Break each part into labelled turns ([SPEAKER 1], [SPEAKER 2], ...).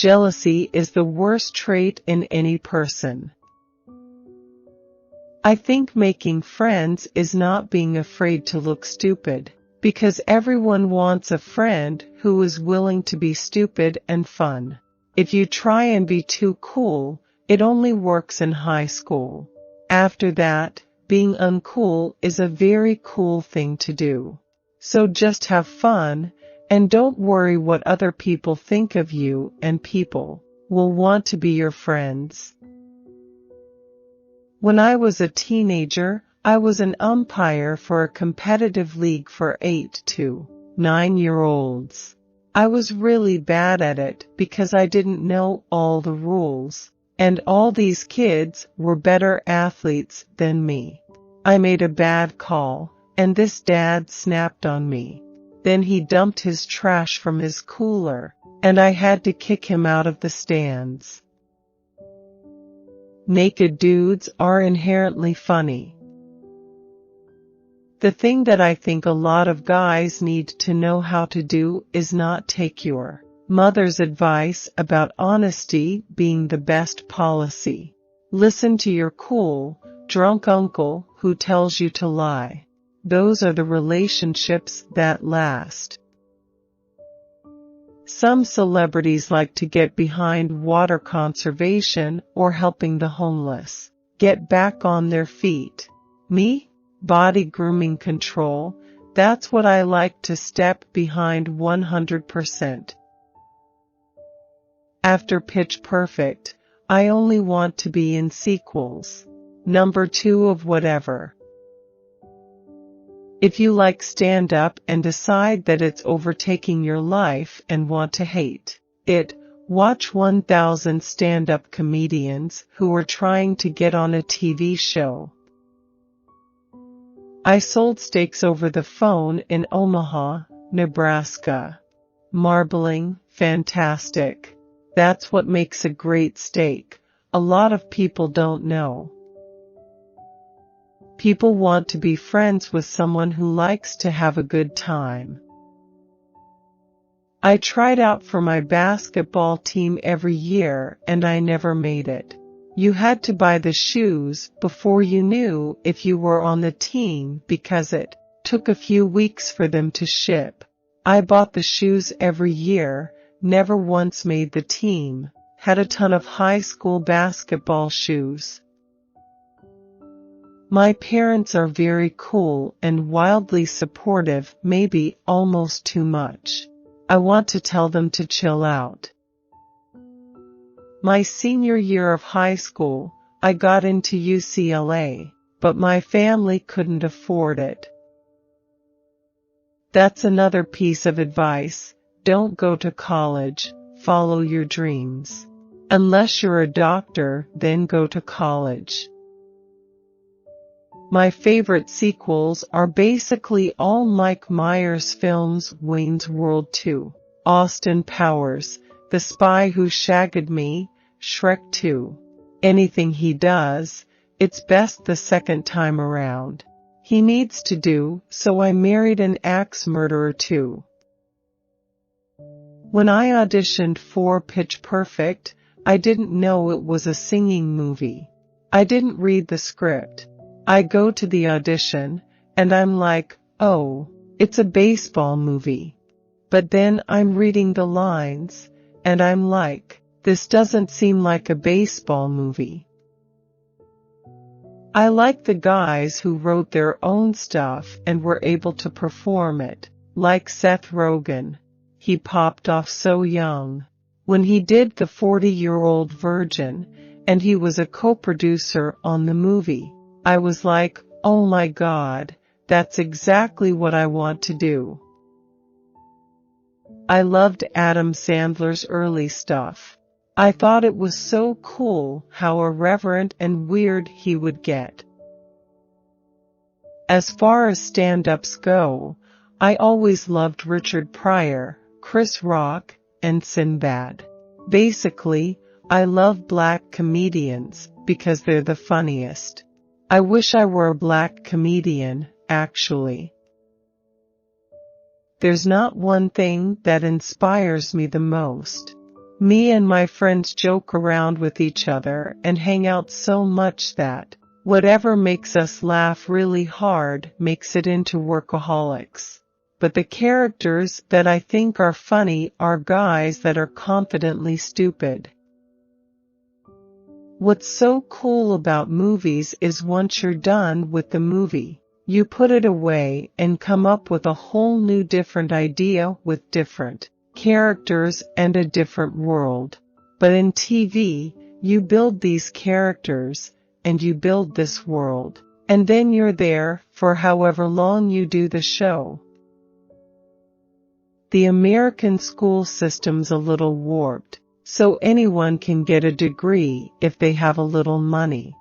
[SPEAKER 1] Jealousy is the worst trait in any person. I think making friends is not being afraid to look stupid, because everyone wants a friend who is willing to be stupid and fun. If you try and be too cool, it only works in high school. After that, being uncool is a very cool thing to do. So just have fun, and don't worry what other people think of you, and people will want to be your friends. When I was a teenager, I was an umpire for a competitive league for 8 to 9-year-olds. I was really bad at it because I didn't know all the rules, and all these kids were better athletes than me. I made a bad call, and this dad snapped on me. Then he dumped his trash from his cooler, and I had to kick him out of the stands. Naked dudes are inherently funny. The thing that I think a lot of guys need to know how to do is not take your mother's advice about honesty being the best policy. Listen to your cool, drunk uncle who tells you to lie. Those are the relationships that last. Some celebrities like to get behind water conservation or helping the homeless get back on their feet. Me? Body grooming control, that's what I like to step behind 100%. After Pitch Perfect, I only want to be in sequels. Number 2 of whatever. If you like stand-up and decide that it's overtaking your life and want to hate it, watch 1,000 stand-up comedians who are trying to get on a TV show. I sold steaks over the phone in Omaha, Nebraska. Marbling, fantastic. That's what makes a great steak. A lot of people don't know. People want to be friends with someone who likes to have a good time. I tried out for my basketball team every year and I never made it. You had to buy the shoes before you knew if you were on the team because it took a few weeks for them to ship. I bought the shoes every year, never once made the team, had a ton of high school basketball shoes. My parents are very cool and wildly supportive, maybe almost too much. I want to tell them to chill out. My senior year of high school, I got into UCLA, but my family couldn't afford it. That's another piece of advice. Don't go to college, follow your dreams. Unless you're a doctor, then go to college. My favorite sequels are basically all Mike Myers films: Wayne's World 2, Austin Powers, The Spy Who Shagged Me, Shrek 2. Anything he does, it's best the second time around. He needs to do So I Married an Axe Murderer too. When I auditioned for Pitch Perfect, I didn't know it was a singing movie. I didn't read the script. I go to the audition, and I'm like, oh, it's a baseball movie. But then I'm reading the lines, and I'm like, this doesn't seem like a baseball movie. I like the guys who wrote their own stuff and were able to perform it, like Seth Rogen. He popped off so young. When he did The 40-Year-Old Virgin, and he was a co-producer on the movie, I was like, oh my God, that's exactly what I want to do. I loved Adam Sandler's early stuff. I thought it was so cool how irreverent and weird he would get. As far as stand-ups go, I always loved Richard Pryor, Chris Rock, and Sinbad. Basically, I love black comedians because they're the funniest. I wish I were a black comedian, actually. There's not one thing that inspires me the most. Me and my friends joke around with each other and hang out so much that whatever makes us laugh really hard makes it into Workaholics. But the characters that I think are funny are guys that are confidently stupid. What's so cool about movies is once you're done with the movie, you put it away and come up with a whole new different idea with different characters and a different world. But in TV, you build these characters, and you build this world, and then you're there for however long you do the show. The American school system's a little warped, so anyone can get a degree if they have a little money.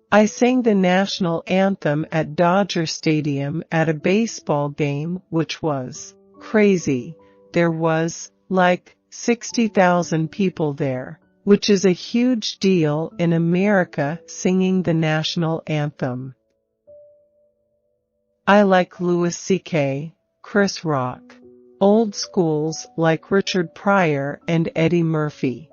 [SPEAKER 1] I sang the national anthem at Dodger Stadium at a baseball game, which was crazy. There was, like, 60,000 people there, which is a huge deal in America singing the national anthem. I like Louis C.K., Chris Rock, old schools like Richard Pryor and Eddie Murphy.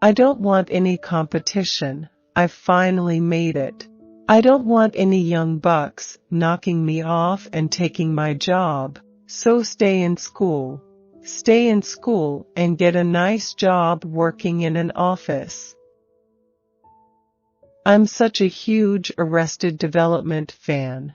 [SPEAKER 1] I don't want any competition. I've finally made it. I don't want any young bucks knocking me off and taking my job, so stay in school. Stay in school and get a nice job working in an office. I'm such a huge Arrested Development fan.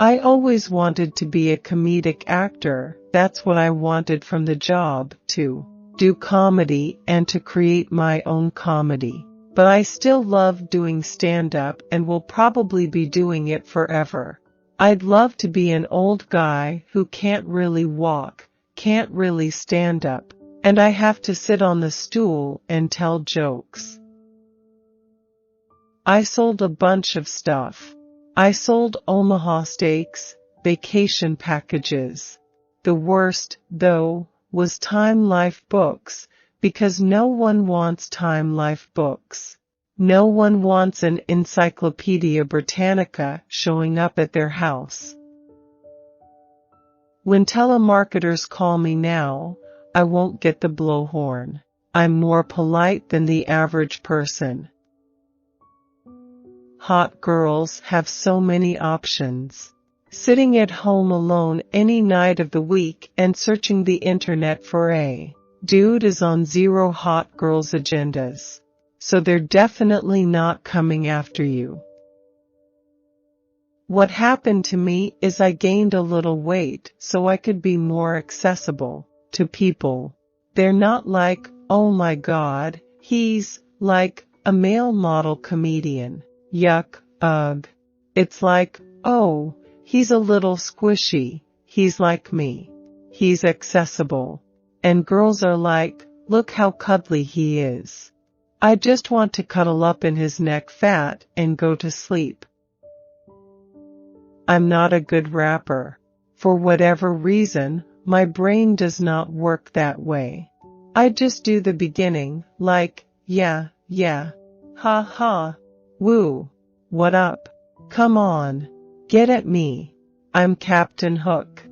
[SPEAKER 1] I always wanted to be a comedic actor. That's what I wanted from the job, to do comedy and to create my own comedy. But I still love doing stand-up and will probably be doing it forever. I'd love to be an old guy who can't really walk, can't really stand up, and I have to sit on the stool and tell jokes. I sold a bunch of stuff. I sold Omaha steaks, vacation packages. The worst, though, was Time Life books, because no one wants Time Life books. No one wants an Encyclopedia Britannica showing up at their house. When telemarketers call me now, I won't get the blowhorn. I'm more polite than the average person. Hot girls have so many options. Sitting at home alone any night of the week and searching the internet for a dude is on zero hot girls' agendas. So they're definitely not coming after you. What happened to me is I gained a little weight so I could be more accessible to people. They're not like, oh my God, he's like a male model comedian. Yuck, ugh. It's like, oh, he's a little squishy. He's like me. He's accessible. And girls are like, look how cuddly he is. I just want to cuddle up in his neck fat and go to sleep. I'm not a good rapper. For whatever reason, my brain does not work that way. I just do the beginning, like, yeah, ha ha, woo, what up? Come on, get at me. I'm Captain Hook.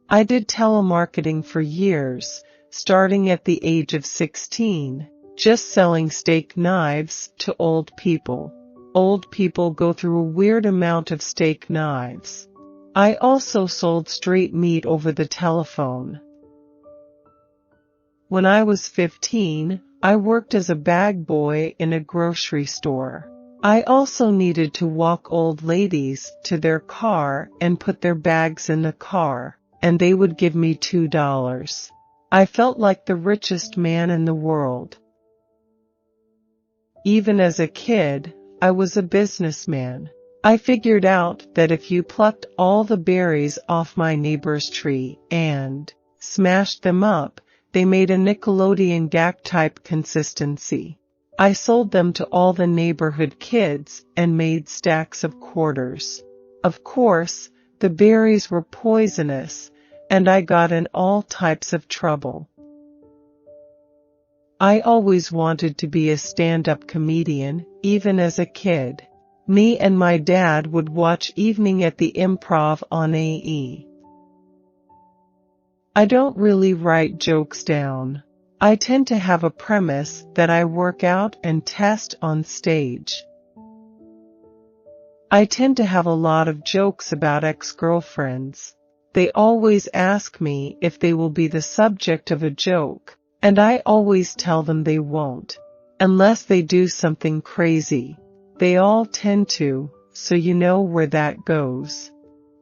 [SPEAKER 1] I did telemarketing for years, starting at the age of 16, just selling steak knives to old people. Old people go through a weird amount of steak knives. I also sold straight meat over the telephone. When I was 15, I worked as a bag boy in a grocery store. I also needed to walk old ladies to their car and put their bags in the car, and they would give me $2. I felt like the richest man in the world. Even as a kid, I was a businessman. I figured out that if you plucked all the berries off my neighbor's tree and smashed them up, they made a Nickelodeon gag-type consistency. I sold them to all the neighborhood kids and made stacks of quarters. Of course, the berries were poisonous, and I got in all types of trouble. I always wanted to be a stand-up comedian, even as a kid. Me and my dad would watch Evening at the Improv on AE. I don't really write jokes down. I tend to have a premise that I work out and test on stage. I tend to have a lot of jokes about ex-girlfriends. They always ask me if they will be the subject of a joke, and I always tell them they won't, unless they do something crazy. They all tend to, so you know where that goes.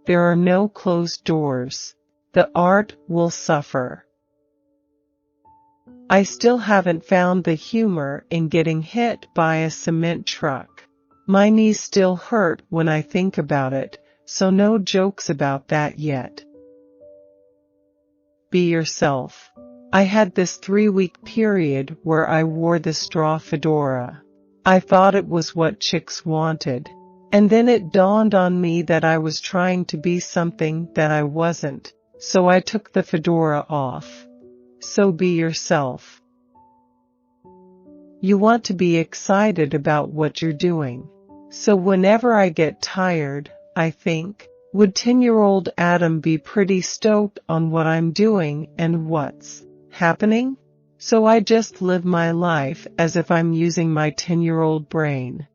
[SPEAKER 1] There are no closed doors. The art will suffer. I still haven't found the humor in getting hit by a cement truck. My knees still hurt when I think about it, so no jokes about that yet. Be yourself. I had this 3-week period where I wore the straw fedora. I thought it was what chicks wanted. And then it dawned on me that I was trying to be something that I wasn't, so I took the fedora off. So be yourself. You want to be excited about what you're doing. So whenever I get tired, I think, would 10-year-old Adam be pretty stoked on what I'm doing and what's happening? So I just live my life as if I'm using my 10-year-old brain.